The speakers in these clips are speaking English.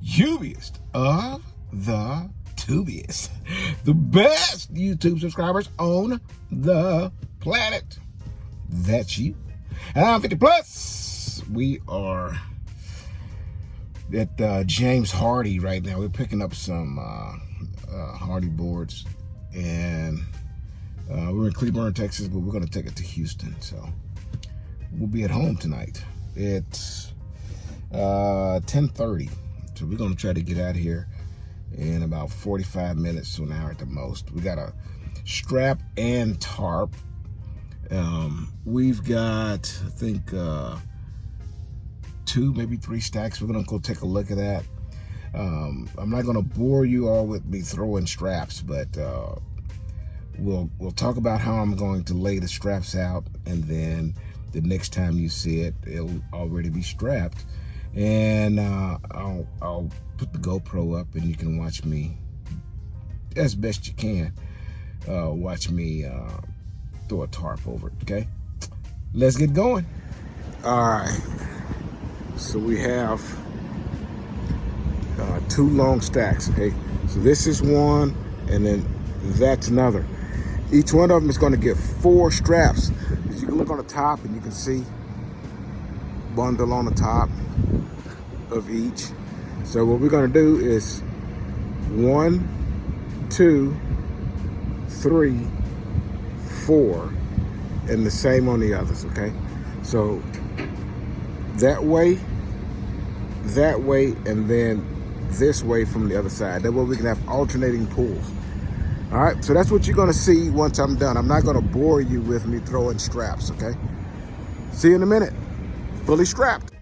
Ubiest of the tubiest, the best YouTube subscribers on the planet. That's you. And I'm 50 plus. We are at James Hardy right now. We're picking up some Hardy boards, and we're in Cleburne, Texas, but we're going to take it to Houston. So we'll be at home tonight. It's 10:30. So we're going to try to get out here in about 45 minutes to an hour at the most. We got a strap and tarp. We've got, I think, 2, maybe 3 stacks. We're going to go take a look at that. I'm not going to bore you all with me throwing straps, but we'll talk about how I'm going to lay the straps out, and then the next time you see it, it'll already be strapped. And I'll put the GoPro up, and you can watch me as best you can. Watch me throw a tarp over it, okay? Let's get going. All right. So we have 2 long stacks, okay? So this is one, and then that's another. Each one of them is going to get 4 straps. As you can look on the top, and you can see bundle on the top of each. So what we're going to do is 1, 2, 3, 4, and the same on the others, okay? So that way, and then this way from the other side. That way we can have alternating pulls. All right, so that's what you're gonna see once I'm done. I'm not gonna bore you with me throwing straps, okay? See you in a minute, fully strapped.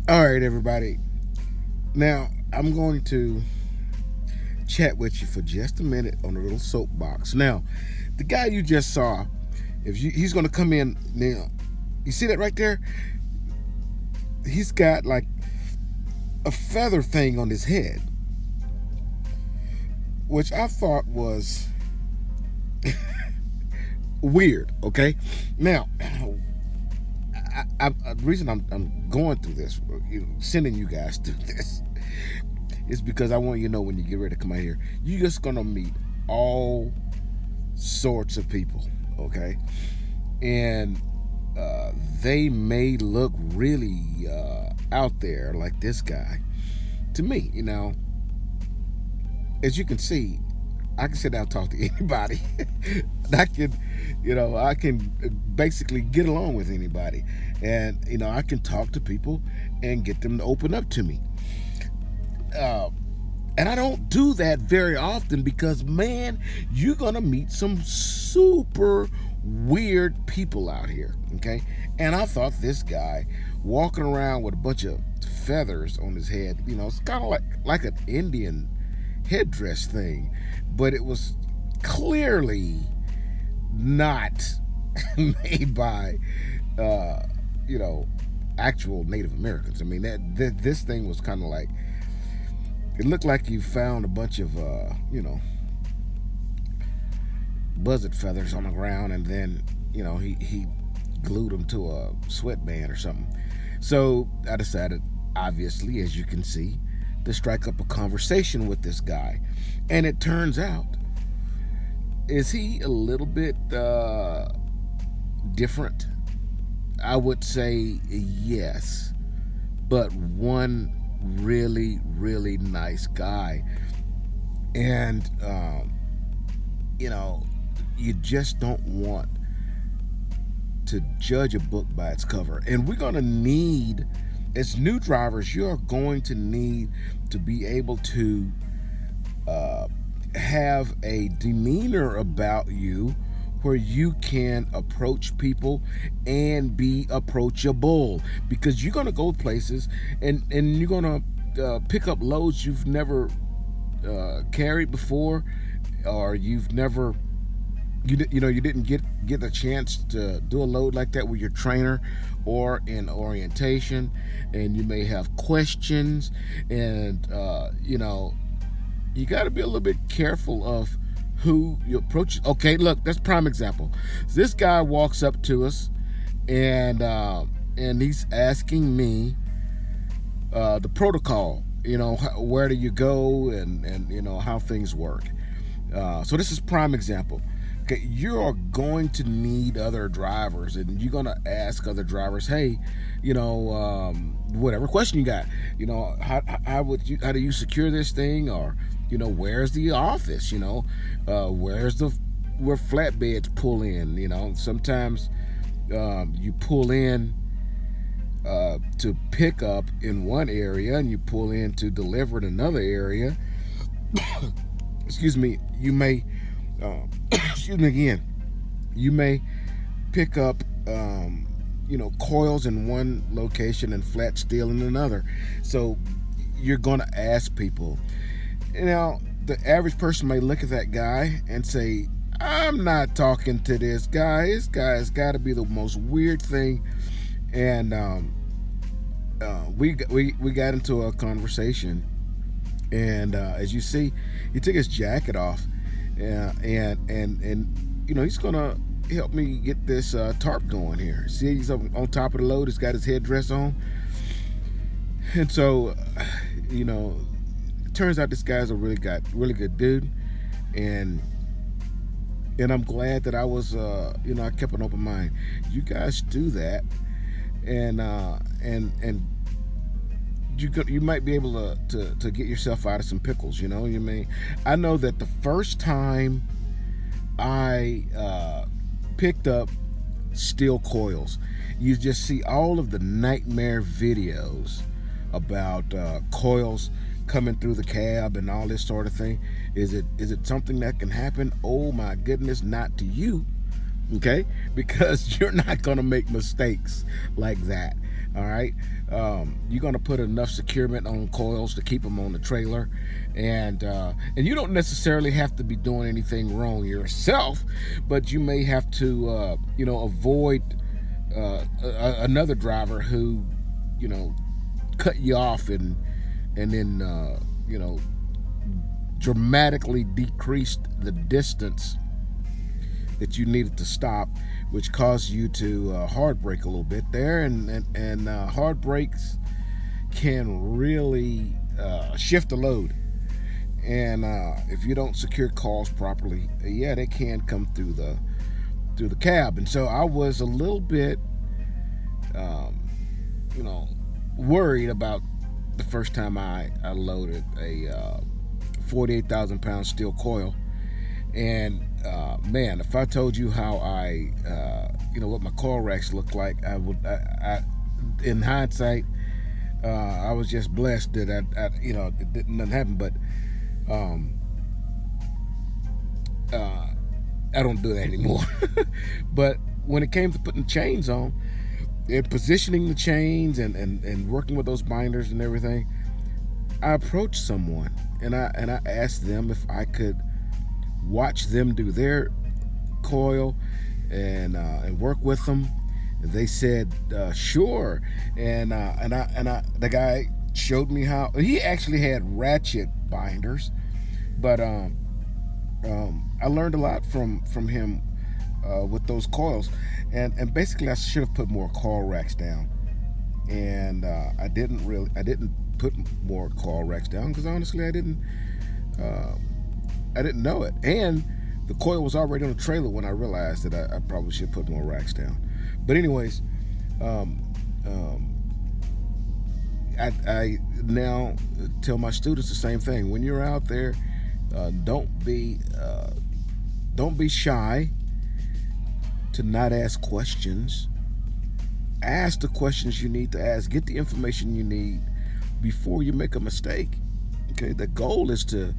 All right, everybody. Now, I'm going to chat with you for just a minute on a little soapbox. Now, the guy you just saw, he's going to come in now. You see that right there? He's got like a feather thing on his head, which I thought was weird, okay? Now, the reason I'm going through this, sending you guys through this, is because I want you to know when you get ready to come out here, you're just going to meet all sorts of people, okay? And they may look really out there, like this guy. To me, as you can see, I can sit down and talk to anybody. I can basically get along with anybody. And, I can talk to people and get them to open up to me. And I don't do that very often because, man, you're going to meet some super weird people out here, okay? And I thought this guy walking around with a bunch of feathers on his head, it's kind of like an Indian headdress thing, but it was clearly not made by actual Native Americans. I mean, this thing was kind of like, it looked like you found a bunch of buzzard feathers on the ground, and then he glued them to a sweatband or something. So I decided, obviously, as you can see, to strike up a conversation with this guy. And it turns out, is he a little bit different? I would say yes, but one really, really nice guy. And you just don't want to judge a book by its cover. And we're going to need, as new drivers, you're going to need to be able to have a demeanor about you where you can approach people and be approachable, because you're going to go places and you're going to pick up loads you've never carried before, or you've never you didn't get a chance to do a load like that with your trainer or in orientation, and you may have questions, and you got to be a little bit careful of who you approach. Okay, look, that's prime example. This guy walks up to us, and and he's asking me the protocol. Where do you go, and how things work. So this is prime example. Okay, you are going to need other drivers, and you're going to ask other drivers, hey, whatever question you got, how do you secure this thing, or where's the office, where flatbeds pull in. Sometimes you pull in to pick up in one area, and you pull in to deliver in another area. Excuse me. You may excuse me again. You may pick up coils in one location and flat steel in another. So you're going to ask people. The average person may look at that guy and say, I'm not talking to this guy. This guy's got to be the most weird thing. And we got into a conversation, and as you see, he took his jacket off, and he's gonna help me get this tarp going here. See, he's on top of the load. He's got his headdress on, and so it turns out this guy's a really good dude, and I'm glad that I was I kept an open mind. You guys do that, and you might be able to get yourself out of some pickles. I know that the first time I picked up steel coils, you just see all of the nightmare videos about coils coming through the cab and all this sort of thing. Is it something that can happen? Oh my goodness, not to you. Okay, because you're not going to make mistakes like that. All right, you're going to put enough securement on coils to keep them on the trailer, and you don't necessarily have to be doing anything wrong yourself, but you may have to avoid another driver who cut you off and then dramatically decreased the distance that you needed to stop, which caused you to hard brake a little bit there, and hard brakes can really shift the load, and if you don't secure coils properly, they can come through the cab. And so I was a little bit worried about the first time I loaded a 48,000 pound steel coil. And man, if I told you how what my coil racks look like, I would. In hindsight, I was just blessed that it didn't happen. But I don't do that anymore. But when it came to putting chains on and positioning the chains and working with those binders and everything, I approached someone and I asked them if I could watch them do their coil and work with them. And they said sure, and the guy showed me how. He actually had ratchet binders, but I learned a lot from him with those coils, and basically I should have put more coil racks down, and I didn't put more coil racks down because honestly I didn't know it, and the coil was already on the trailer when I realized that I probably should put more racks down. But anyways, I now tell my students the same thing. When you're out there, don't be shy to not ask questions. Ask the questions you need to ask. Get the information you need before you make a mistake. Okay, the goal is to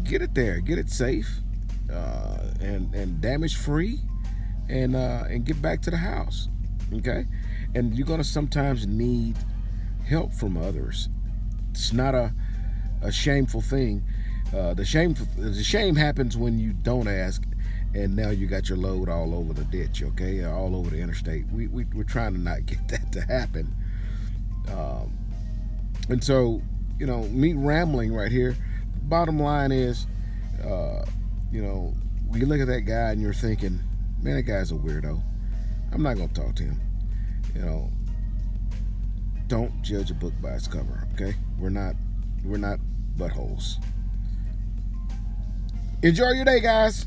get it there, get it safe, and damage free, and get back to the house. Okay, and you're gonna sometimes need help from others. It's not a shameful thing. The shame happens when you don't ask, and now you got your load all over the ditch. Okay, all over the interstate. We're trying to not get that to happen. And so me rambling right here. Bottom line is, when you look at that guy and you're thinking, man, that guy's a weirdo, I'm not going to talk to him. You know, don't judge a book by its cover. Okay, we're not buttholes. Enjoy your day, guys.